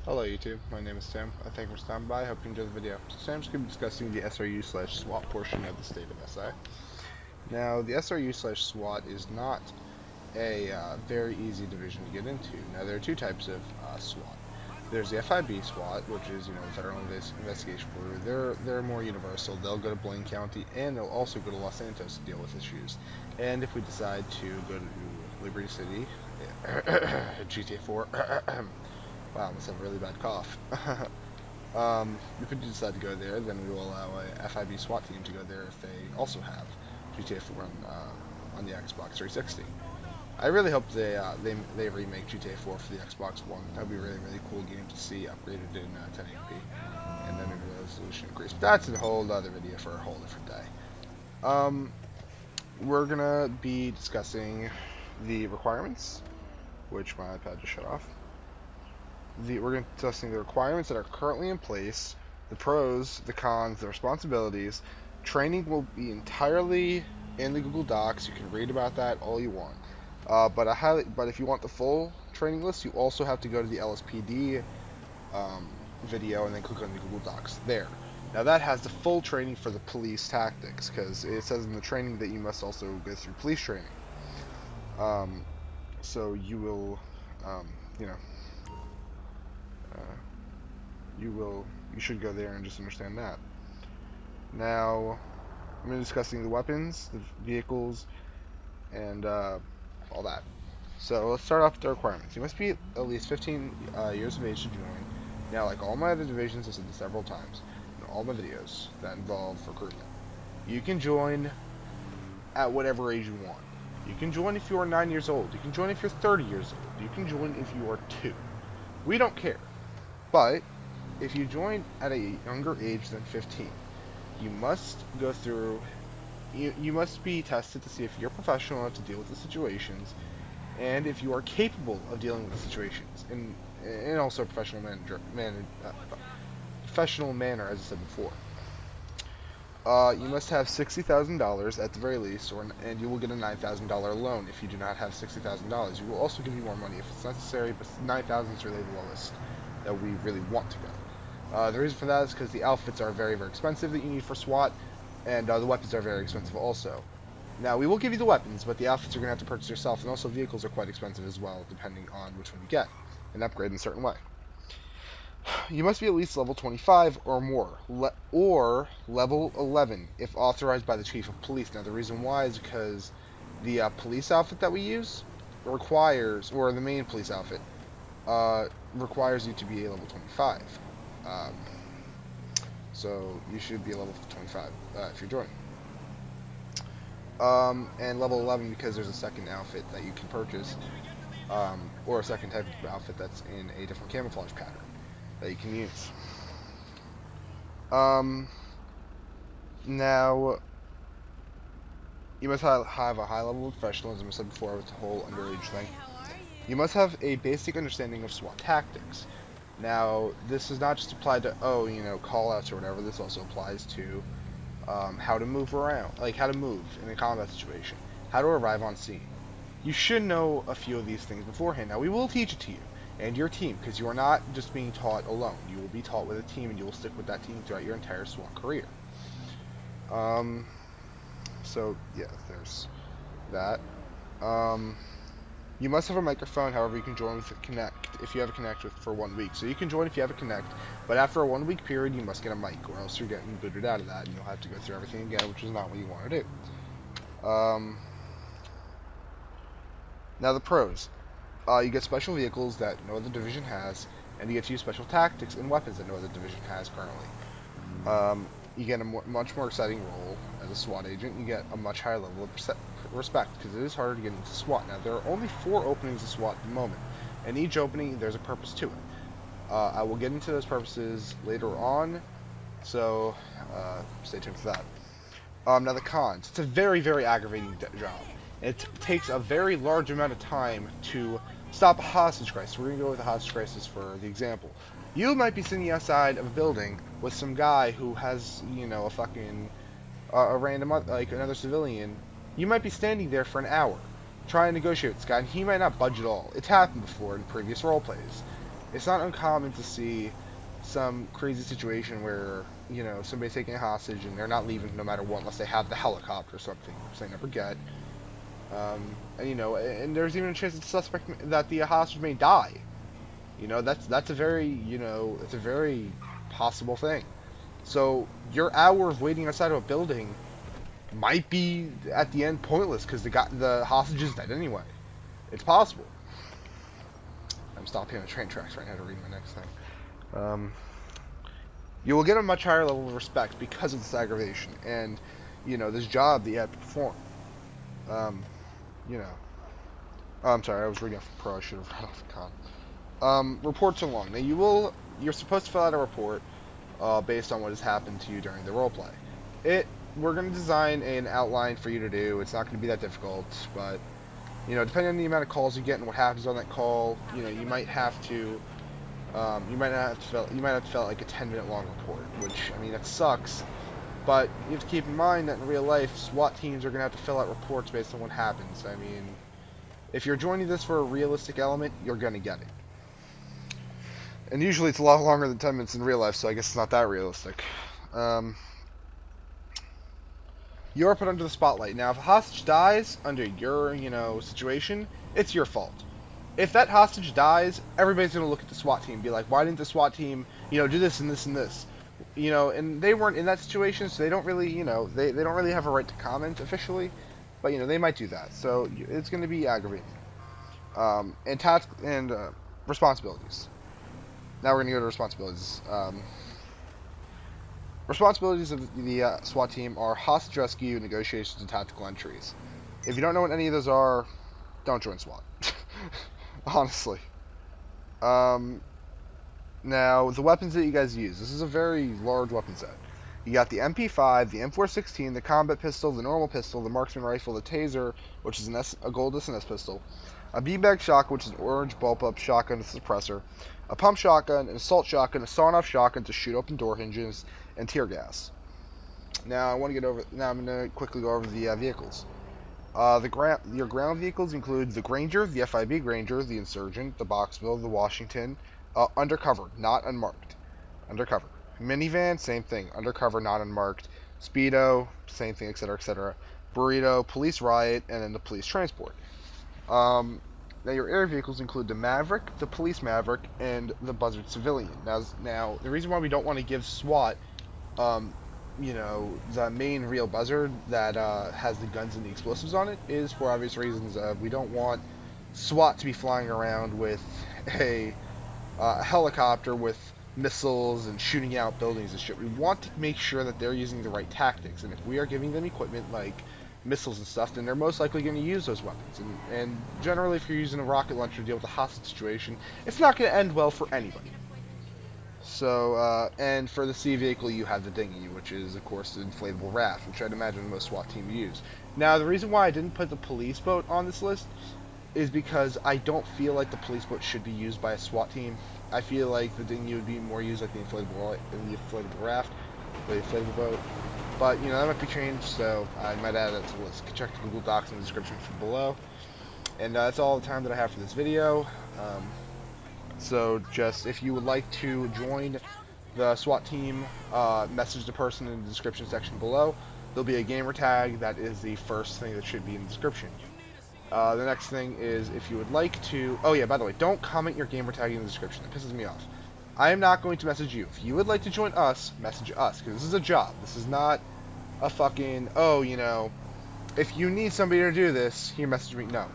Hello YouTube, my name is Tim. Thank you for stopping by. I hope you enjoyed the video. So today I'm just going to be discussing the SRU/SWAT portion of the state of SI. Now, the SRU/SWAT is not a very easy division to get into. Now, there are two types of SWAT. There's the FIB SWAT, which is, Federal Investigation Bureau. They're more universal. They'll go to Blaine County, and they'll also go to Los Santos to deal with issues. And if we decide to go to Liberty City, GTA 4, wow, I must have a really bad cough. If we decide to go there, then we will allow a FIB SWAT team to go there if they also have GTA 4 on the Xbox 360. I really hope they remake GTA 4 for the Xbox One. That'd be a really cool game to see upgraded in 1080p, and then maybe the resolution increase. But that's a whole other video for a whole different day. We're gonna be discussing the requirements, which my iPad just shut off. We're going to be discussing the requirements that are currently in place, the pros, the cons, the responsibilities. Training will be entirely in the Google Docs. You can read about that all you want. But if you want the full training list, you also have to go to the LSPD video and then click on the Google Docs there. Now that has the full training for the police tactics, because it says in the training that you must also go through police training. So you will, you should go there and just understand that. Now, I'm going to be discussing the weapons, the vehicles, and all that. So let's start off with the requirements. You must be at least 15 years of age to join. Now, like all my other divisions, I've said this several times in all my videos that involve recruitment. You can join at whatever age you want. You can join if you are 9 years old. You can join if you're 30 years old. You can join if you are 2. We don't care. But if you join at a younger age than 15, you must go through, you must be tested to see if you're professional enough to deal with the situations, and if you are capable of dealing with the situations, and also a professional manner, as I said before. You must have $60,000 at the very least, and you will get a $9,000 loan if you do not have $60,000. We will also give you more money if it's necessary, but $9,000 is really the lowest that we really want to go. The reason for that is because the outfits are very expensive that you need for SWAT, and the weapons are very expensive also. Now, we will give you the weapons, but the outfits you're going to have to purchase yourself, and also vehicles are quite expensive as well, depending on which one you get, and upgrade in a certain way. You must be at least level 25 or more, or level 11 if authorized by the chief of police. Now, the reason why is because the police outfit that we use requires, or the main police outfit, requires you to be a level 25. So you should be a level 25 if you're joining. And level 11 because there's a second outfit that you can purchase, or a second type of outfit that's in a different camouflage pattern that you can use. Now, you must have a high level of professionalism, as I said before, with the whole underage thing. You must have a basic understanding of SWAT tactics. Now, this is not just applied to, call-outs or whatever. This also applies to how to move around, like how to move in a combat situation, how to arrive on scene. You should know a few of these things beforehand. Now, we will teach it to you and your team, because you are not just being taught alone. You will be taught with a team, and you will stick with that team throughout your entire SWAT career. So, yeah, there's that. You must have a microphone, however you can join with Connect if you have a Connect for 1 week. So you can join if you have a Connect, but after a 1 week period you must get a mic, or else you're getting booted out of that and you'll have to go through everything again, which is not what you want to do. Now the pros. You get special vehicles that no other division has, and you get to use special tactics and weapons that no other division has currently. You get a much more exciting role as a SWAT agent. You get a much higher level of respect, because it is harder to get into SWAT. Now, there are only 4 openings of SWAT at the moment, and each opening, there's a purpose to it. I will get into those purposes later on, so stay tuned for that. Now, the cons. It's a very aggravating job. It takes a very large amount of time to stop a hostage crisis. We're going to go with a hostage crisis for the example. You might be sitting outside of a building with some guy who has, a fucking, a random, like another civilian. You might be standing there for an hour trying to negotiate with this guy, and he might not budge at all. It's happened before in previous role plays. it's not uncommon to see some crazy situation where, somebody's taking a hostage and they're not leaving no matter what unless they have the helicopter or something, which they never get. And there's even a chance that the hostage may die. That's a very, it's a very possible thing. So your hour of waiting outside of a building might be at the end pointless because the hostage is dead anyway. It's possible. I'm stopping on the train tracks right now to read my next thing. You will get a much higher level of respect because of this aggravation and, this job that you have to perform. Oh, I'm sorry, I was reading off the pro. I should have read off the con. Reports along. Now you're supposed to fill out a report based on what has happened to you during the roleplay. We're going to design an outline for you to do. It's not going to be that difficult, but depending on the amount of calls you get and what happens on that call, you might have to fill out like a 10-minute long report, which, I mean, that sucks, but you have to keep in mind that in real life, SWAT teams are going to have to fill out reports based on what happens. I mean, if you're joining this for a realistic element, you're going to get it. And usually it's a lot longer than 10 minutes in real life, so I guess it's not that realistic. You're put under the spotlight. Now, if a hostage dies under your, situation, it's your fault. If that hostage dies, everybody's going to look at the SWAT team and be like, why didn't the SWAT team, do this and this and this? And they weren't in that situation, so they don't really, they don't really have a right to comment officially, but, they might do that. So it's going to be aggravating. And responsibilities. Now we're going to go to responsibilities. Responsibilities of the SWAT team are hostage rescue, negotiations, and tactical entries. If you don't know what any of those are, don't join SWAT. Honestly. Now, the weapons that you guys use. This is a very large weapon set. You got the MP5, the M416, the combat pistol, the normal pistol, the marksman rifle, the taser, which is a gold SNS pistol, a beanbag shotgun, which is an orange bulb-up shotgun with a suppressor, a pump shotgun, an assault shotgun, a sawn-off shotgun to shoot open door hinges, and tear gas. Now I'm going to quickly go over the vehicles. Your ground vehicles include the Granger, the FIB Granger, the Insurgent, the Boxville, the Washington, undercover, not unmarked. Undercover. Minivan, same thing, undercover, not unmarked. Speedo, same thing, etc., etc. Burrito, Police Riot, and then the Police Transport. Now your air vehicles include the Maverick, the Police Maverick, and the Buzzard Civilian. Now the reason why we don't want to give SWAT, the main real Buzzard that has the guns and the explosives on it is for obvious reasons. We don't want SWAT to be flying around with a helicopter with missiles and shooting out buildings and shit. We want to make sure that they're using the right tactics, and if we are giving them equipment like missiles and stuff, then they're most likely going to use those weapons. And generally, if you're using a rocket launcher to deal with a hostage situation, it's not going to end well for anybody. So, and for the sea vehicle, you have the dinghy, which is, of course, the inflatable raft, which I'd imagine most SWAT teams use. Now, the reason why I didn't put the police boat on this list is because I don't feel like the police boat should be used by a SWAT team. I feel like the dinghy would be more used like the inflatable raft, the inflatable boat. But, that might be changed, so I might add that to the list. Check the Google Docs in the description below. And that's all the time that I have for this video. So just, if you would like to join the SWAT team, message the person in the description section below. There'll be a gamer tag. That is the first thing that should be in the description. The next thing is, if you would like to... Oh yeah, by the way, don't comment your gamer tag in the description. That pisses me off. I am not going to message you. If you would like to join us, message us, because this is a job. This is not a fucking, if you need somebody to do this, here, message me. No.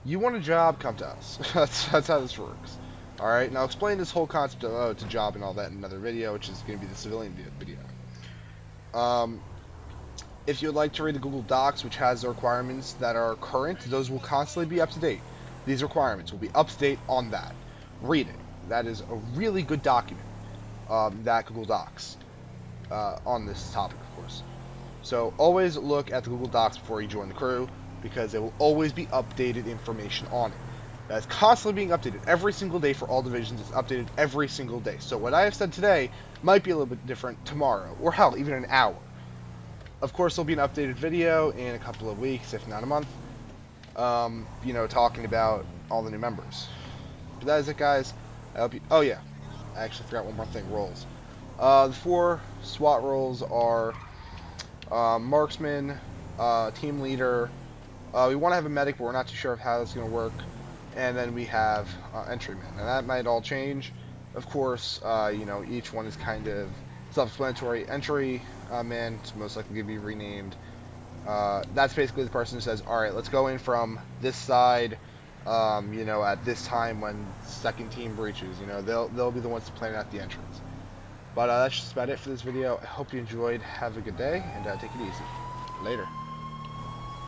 You want a job, come to us. That's how this works. Alright, now I'll explain this whole concept of to job and all that in another video, which is going to be the civilian video. If you would like to read the Google Docs, which has the requirements that are current, those will constantly be up to date. These requirements will be up to date on that. Read it. That is a really good document, that Google Docs, on this topic, of course. So always look at the Google Docs before you join the crew, because there will always be updated information on it. That's constantly being updated every single day for all divisions. It's updated every single day. So what I have said today might be a little bit different tomorrow, or hell, even an hour. Of course, there'll be an updated video in a couple of weeks, if not a month, talking about all the new members. But that is it, guys. I hope you. Oh yeah, I actually forgot one more thing. Roles. The 4 SWAT roles are marksman, team leader. We want to have a medic, but we're not too sure of how that's going to work. And then we have entryman, and that might all change. Of course, you know, each one is kind of self-explanatory. Entry man is most likely going to be renamed. That's basically the person who says, all right, let's go in from this side, you know, at this time when second team breaches. You know, they'll be the ones to plan out the entrance. But that's just about it for this video. I hope you enjoyed. Have a good day, and take it easy. Later.